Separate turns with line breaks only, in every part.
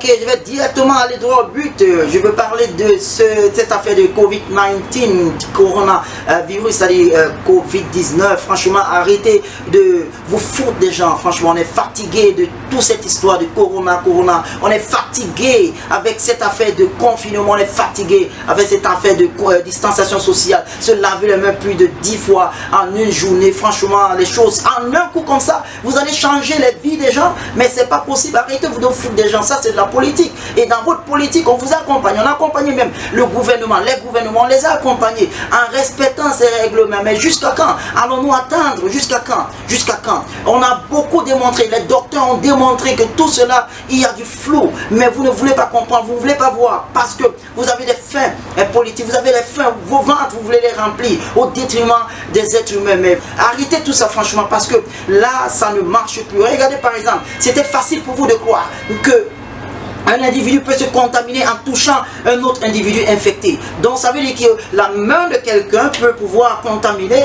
Ok, je vais directement aller droit au but. Je veux parler de cette affaire de Covid-19, coronavirus, c'est-à-dire Covid-19. Franchement, arrêtez de vous foutre des gens. Franchement, on est fatigué de toute cette histoire de corona. On est fatigué avec cette affaire de confinement. On est fatigué avec cette affaire de distanciation sociale. Se laver les mains plus de 10 fois en une journée. Franchement, les choses en un coup comme ça, vous allez changer les vies des gens. Mais c'est pas possible. Arrêtez de vous foutre des gens. Ça, c'est de la politique. Et dans votre politique, on vous accompagne. On accompagne même le gouvernement. Les gouvernements, on les a accompagnés en respectant ces règlements. Mais jusqu'à quand allons-nous attendre? Jusqu'à quand? Jusqu'à quand? On a beaucoup démontré. Les docteurs ont démontré que tout cela, il y a du flou. Mais vous ne voulez pas comprendre. Vous ne voulez pas voir. Parce que vous avez des fins politiques. Vous avez des fins. Vos ventres, vous voulez les remplir au détriment des êtres humains. Mais arrêtez tout ça, franchement. Parce que là, ça ne marche plus. Regardez par exemple. C'était facile pour vous de croire que un individu peut se contaminer en touchant un autre individu infecté. Donc ça veut dire que la main de quelqu'un peut pouvoir contaminer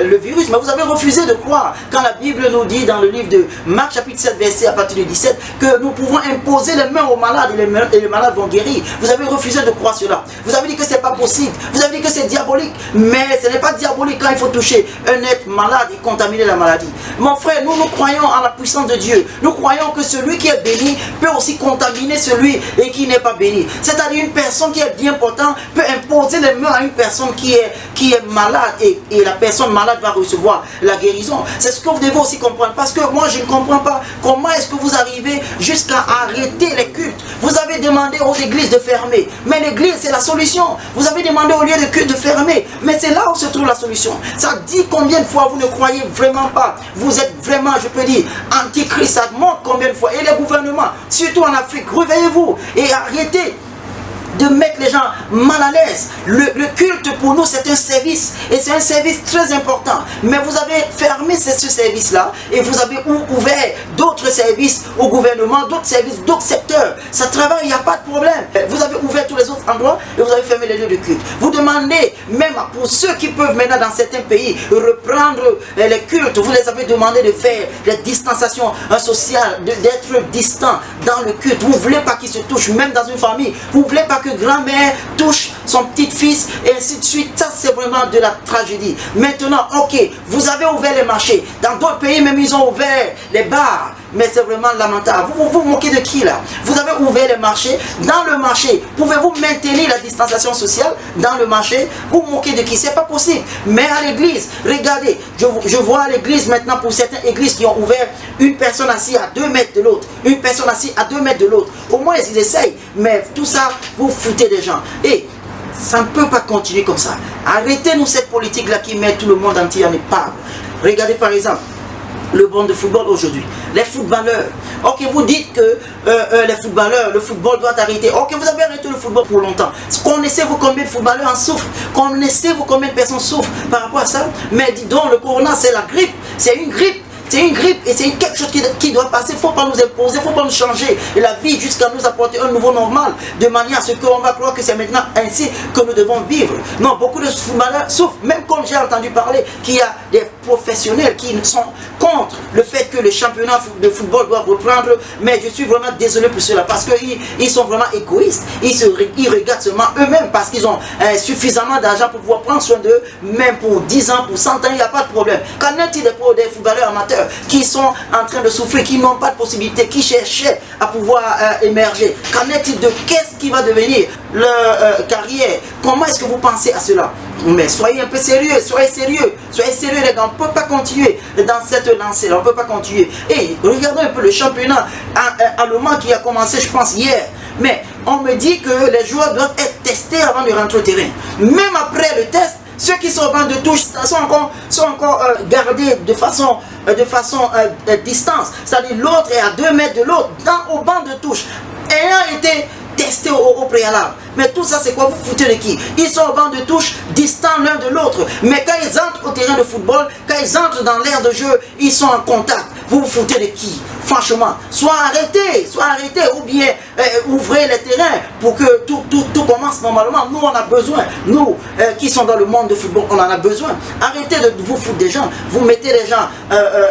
le virus. Mais vous avez refusé de croire quand la Bible nous dit dans le livre de Marc chapitre 7 verset à partir de 17 que nous pouvons imposer les mains aux malades et les malades vont guérir. Vous avez refusé de croire cela. Vous avez dit que ce n'est pas possible. Vous avez dit que c'est diabolique. Mais ce n'est pas diabolique quand il faut toucher un être malade et contaminer la maladie. Mon frère, nous croyons en la puissance de Dieu. Nous croyons que celui qui est béni peut aussi contaminer celui qui n'est pas béni. C'est-à-dire une personne qui est bien portante peut imposer les mains à une personne qui est malade et la personne malade va recevoir la guérison. C'est ce que vous devez aussi comprendre. Parce que moi je ne comprends pas comment est-ce que vous arrivez jusqu'à arrêter les cultes. Vous avez demandé aux églises de fermer. Mais l'église c'est la solution. Vous avez demandé au lieu de culte de fermer. Mais c'est là où se trouve la solution. Ça dit combien de fois vous ne croyez vraiment pas. Vous êtes vraiment, je peux dire, antichrist. Ça montre combien de fois. Et les gouvernements, surtout en Afrique, réveillez-vous et arrêtez de mettre les gens mal à l'aise. Le culte pour nous c'est un service et c'est un service très important. Mais vous avez fermé ce service-là et vous avez ouvert d'autres services au gouvernement, d'autres services, d'autres secteurs. Ça travaille, il n'y a pas de problème. Vous avez ouvert tous les autres endroits et vous avez fermé les lieux de culte. Vous demandez, même pour ceux qui peuvent maintenant dans certains pays reprendre les cultes, vous les avez demandé de faire la distanciation sociale, d'être distant dans le culte. Vous ne voulez pas qu'ils se touchent, même dans une famille. Vous ne voulez pas que grand-mère touche son petit-fils et ainsi de suite. Ça c'est vraiment de la tragédie. Maintenant, ok, vous avez ouvert les marchés. Dans d'autres pays même ils ont ouvert les bars. Mais c'est vraiment lamentable. Vous moquez de qui là? Vous avez ouvert les marchés. Dans le marché, pouvez-vous maintenir la distanciation sociale dans le marché? Vous moquez de qui? C'est pas possible. Mais à l'église, regardez, je vois à l'église maintenant pour certaines églises qui ont ouvert une personne assise à 2 mètres de l'autre. Une personne assise à 2 mètres de l'autre. Au moins ils essayent. Mais tout ça, vous foutez des gens. Et ça ne peut pas continuer comme ça. Arrêtez-nous cette politique-là qui met tout le monde entier en épave. Regardez par exemple le banc de football aujourd'hui. Les footballeurs. Ok, vous dites que les footballeurs, le football doit arrêter. Ok, vous avez arrêté le football pour longtemps. Connaissez-vous combien de footballeurs en souffrent? Connaissez-vous combien de personnes souffrent par rapport à ça? Mais dis donc, le corona, c'est la grippe. C'est une grippe. C'est une grippe et c'est quelque chose qui doit passer. Il ne faut pas nous imposer, il ne faut pas nous changer la vie jusqu'à nous apporter un nouveau normal. De manière à ce qu'on va croire que c'est maintenant ainsi que nous devons vivre. Non, beaucoup de footballeurs souffrent. Même comme j'ai entendu parler qu'il y a des professionnels qui sont contre le fait que le championnat de football doit reprendre. Mais je suis vraiment désolé pour cela parce qu'ils sont vraiment égoïstes. Ils regardent seulement eux-mêmes parce qu'ils ont suffisamment d'argent pour pouvoir prendre soin d'eux. Même pour 10 ans, pour 100 ans, il n'y a pas de problème. Qu'en est-il des footballeurs amateurs qui sont en train de souffrir, qui n'ont pas de possibilité, qui cherchaient à pouvoir émerger? Qu'en est-il de qu'est-ce qui va devenir leur carrière? Comment est-ce que vous pensez à cela? Mais soyez un peu sérieux, soyez sérieux les gars, on ne peut pas continuer dans cette lancée-là, on ne peut pas continuer. Et regardons un peu le championnat allemand qui a commencé je pense hier. Mais on me dit que les joueurs doivent être testés avant de rentrer au terrain. Même après le test, ceux qui sont au banc de touche sont encore gardés de façon distance. C'est-à-dire l'autre est à 2 mètres de l'autre, au banc de touche, ayant été testés au préalable. Mais tout ça c'est quoi? Vous foutez de qui? Ils sont au banc de touche, distants l'un de l'autre. Mais quand ils entrent au terrain de football, quand ils entrent dans l'aire de jeu, ils sont en contact. Vous vous foutez de qui? franchement, soit arrêté, ou bien ouvrez les terrains pour que tout commence normalement. Nous, on a besoin, nous qui sommes dans le monde de football, on en a besoin. Arrêtez de vous foutre des gens. Vous mettez les gens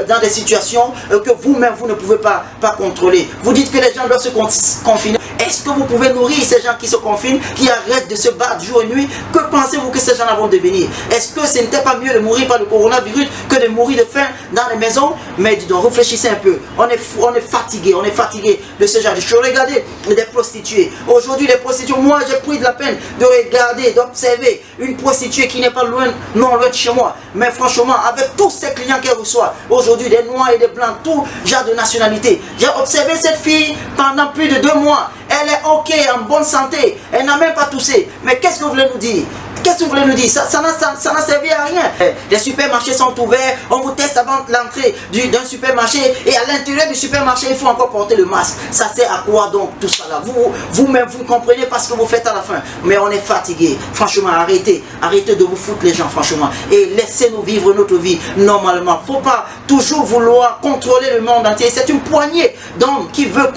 dans des situations que vous-même, vous ne pouvez pas contrôler. Vous dites que les gens doivent se confiner. Est-ce que vous pouvez nourrir ces gens qui se confinent, qui arrêtent de se battre jour et nuit? Que pensez-vous que ces gens vont devenir? Est-ce que ce n'était pas mieux de mourir par le coronavirus que de mourir de faim dans les maisons? Mais dis donc, réfléchissez un peu. On est fatigué de ce genre de choses. Regardez des prostituées. Aujourd'hui, les prostituées, moi j'ai pris de la peine de regarder, d'observer une prostituée qui n'est pas loin de chez moi. Mais franchement, avec tous ces clients qu'elle reçoit, aujourd'hui des noirs et des blancs, tout genre de nationalité. J'ai observé cette fille pendant plus de 2 mois. Elle est ok, en bonne santé. Elle n'a même pas toussé. Mais qu'est-ce que vous voulez nous dire? Qu'est-ce que vous voulez nous dire? Ça n'a servi à rien. Les supermarchés sont ouverts. On vous teste avant l'entrée d'un supermarché. Et à l'intérieur du supermarché, il faut encore porter le masque. Ça sert à quoi donc tout ça là? Vous-même, vous comprenez pas ce que vous faites à la fin. Mais on est fatigué. Franchement, arrêtez. Arrêtez de vous foutre les gens, franchement. Et laissez-nous vivre notre vie normalement. Faut pas toujours vouloir contrôler le monde entier. C'est une poignée d'hommes qui veut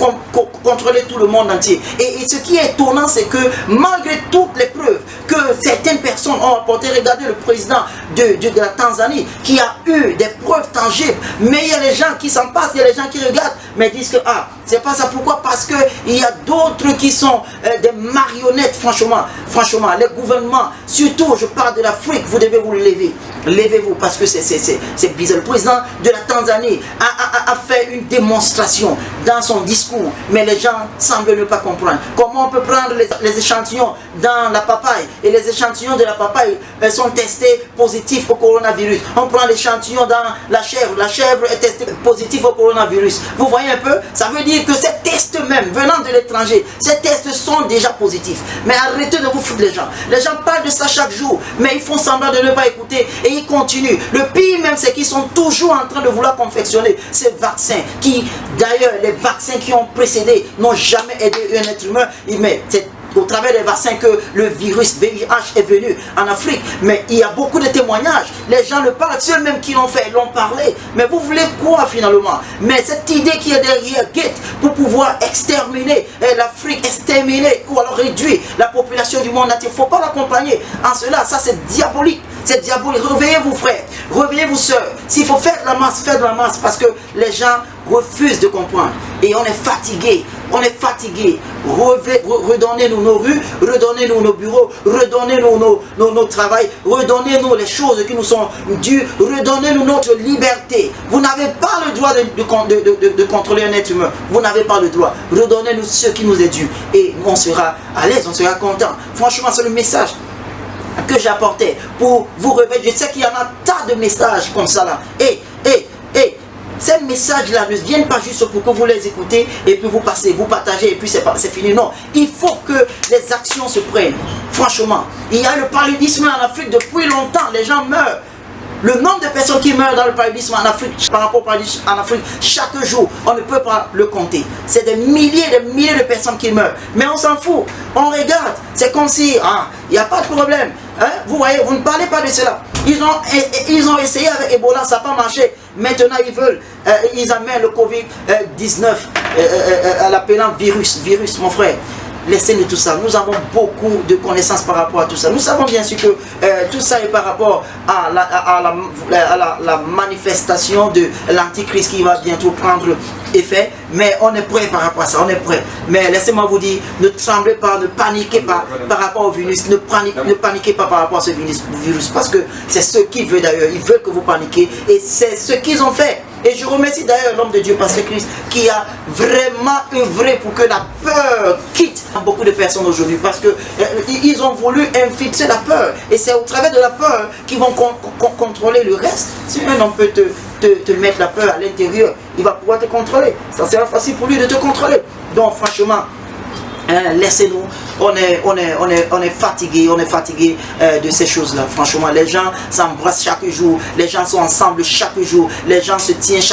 contrôler tout le monde entier. Et ce qui est étonnant, c'est que malgré toutes les preuves que certaines personnes ont apporté, regardez le président de la Tanzanie qui a eu des preuves tangibles, mais il y a les gens qui s'en passent, il y a les gens qui regardent, mais disent que c'est pas ça. Pourquoi? Parce qu'il y a d'autres qui sont des marionnettes, franchement, les gouvernements, surtout je parle de l'Afrique, vous devez vous lever. Levez-vous parce que c'est bizarre. Le président de la Tanzanie a fait une démonstration dans son discours, mais les gens semblent ne pas comprendre. Comment on peut prendre les échantillons dans la papaye et les échantillons de la papaye sont testés positifs au coronavirus. On prend l'échantillon dans la chèvre est testée positive au coronavirus. Vous voyez un peu? Ça veut dire que ces tests même venant de l'étranger, ces tests sont déjà positifs. Mais arrêtez de vous foutre les gens. Les gens parlent de ça chaque jour, mais ils font semblant de ne pas écouter et ils continuent. Le pire même, c'est qu'ils sont toujours en train de vouloir confectionner ces vaccins qui, d'ailleurs, les vaccins qui ont précédé n'ont jamais aidé un être humain. Mais c'est au travers des vaccins que le virus VIH est venu en Afrique. Mais il y a beaucoup de témoignages. Les gens le parlent, ceux même qui l'ont fait, l'ont parlé. Mais vous voulez quoi finalement? Mais cette idée qui est derrière Gates pour pouvoir exterminer l'Afrique, exterminer ou alors réduire la population du monde entier, il ne faut pas l'accompagner en cela. Ça c'est diabolique. C'est diabolique. Réveillez-vous frères, réveillez-vous sœurs. S'il faut faire de la masse, faites de la masse parce que les gens refusent de comprendre. Et on est fatigué. On est fatigué. Redonnez-nous nos rues, redonnez-nous nos bureaux, redonnez-nous nos travails, redonnez-nous les choses qui nous sont dues, redonnez-nous notre liberté. Vous n'avez pas le droit de contrôler un être humain. Vous n'avez pas le droit. Redonnez-nous ce qui nous est dû. Et on sera à l'aise, on sera content. Franchement, c'est le message que j'apportais pour vous réveiller. Je sais qu'il y en a tas de messages comme ça là. Et ces messages-là ne viennent pas juste pour que vous les écoutez et puis vous passez, vous partagez et puis c'est fini. Non, il faut que les actions se prennent. Franchement, il y a le paludisme en Afrique depuis longtemps, les gens meurent. Le nombre de personnes qui meurent dans le paludisme en Afrique, par rapport au paludisme en Afrique, chaque jour, on ne peut pas le compter. C'est des milliers de personnes qui meurent. Mais on s'en fout. On regarde. C'est comme si, il n'y a pas de problème. Hein? Vous voyez, vous ne parlez pas de cela. Ils ont essayé avec Ebola, ça n'a pas marché. Maintenant, ils amènent le Covid-19 à l'appelant virus, mon frère. Laissez-nous tout ça. Nous avons beaucoup de connaissances par rapport à tout ça. Nous savons bien sûr que tout ça est par rapport à la manifestation de l'antichrist qui va bientôt prendre effet. Mais on est prêt par rapport à ça. On est prêt. Mais laissez-moi vous dire, ne tremblez pas, ne paniquez pas par rapport au virus. Ne paniquez pas par rapport à ce virus. Parce que c'est ce qu'ils veulent d'ailleurs. Ils veulent que vous paniquiez. Et c'est ce qu'ils ont fait. Et je remercie d'ailleurs l'homme de Dieu, Pasteur Christ, qui a vraiment œuvré pour que la peur quitte beaucoup de personnes aujourd'hui. Parce qu'ils ont voulu infiltrer la peur. Et c'est au travers de la peur qu'ils vont contrôler le reste. Si un homme peut te mettre la peur à l'intérieur, il va pouvoir te contrôler. Ça sera facile pour lui de te contrôler. Donc franchement, laissez-nous, on est fatigué, de ces choses-là. Franchement, les gens s'embrassent chaque jour, les gens sont ensemble chaque jour, les gens se tiennent chaque